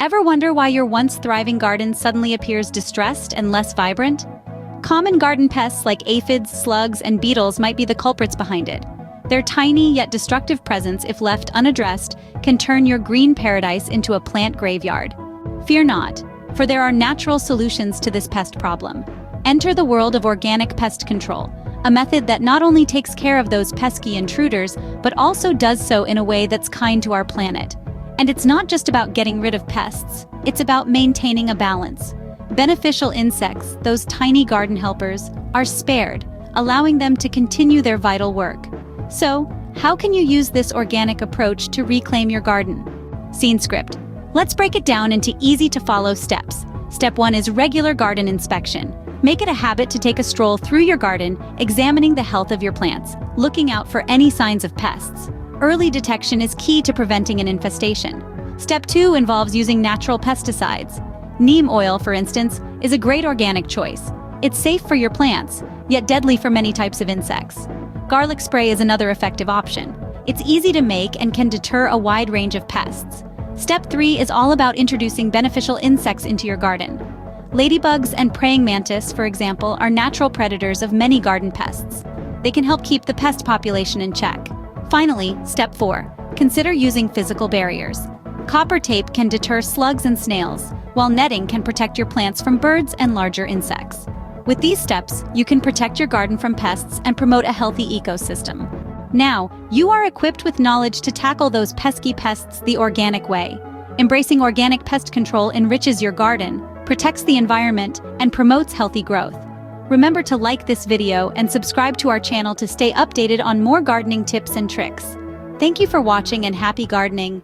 Ever wonder why your once thriving garden suddenly appears distressed and less vibrant? Common garden pests like aphids, slugs, and beetles might be the culprits behind it. Their tiny yet destructive presence, if left unaddressed, can turn your green paradise into a plant graveyard. Fear not, for there are natural solutions to this pest problem. Enter the world of organic pest control, a method that not only takes care of those pesky intruders, but also does so in a way that's kind to our planet. And it's not just about getting rid of pests, it's about maintaining a balance. Beneficial insects, those tiny garden helpers, are spared, allowing them to continue their vital work. So, how can you use this organic approach to reclaim your garden? Scene script. Let's break it down into easy-to-follow steps. Step 1 is regular garden inspection. Make it a habit to take a stroll through your garden, examining the health of your plants, looking out for any signs of pests. Early detection is key to preventing an infestation. Step 2 involves using natural pesticides. Neem oil, for instance, is a great organic choice. It's safe for your plants, yet deadly for many types of insects. Garlic spray is another effective option. It's easy to make and can deter a wide range of pests. Step 3 is all about introducing beneficial insects into your garden. Ladybugs and praying mantis, for example, are natural predators of many garden pests. They can help keep the pest population in check. Finally, step 4. Consider using physical barriers. Copper tape can deter slugs and snails, while netting can protect your plants from birds and larger insects. With these steps, you can protect your garden from pests and promote a healthy ecosystem. Now, you are equipped with knowledge to tackle those pesky pests the organic way. Embracing organic pest control enriches your garden, protects the environment, and promotes healthy growth. Remember to like this video and subscribe to our channel to stay updated on more gardening tips and tricks. Thank you for watching and happy gardening.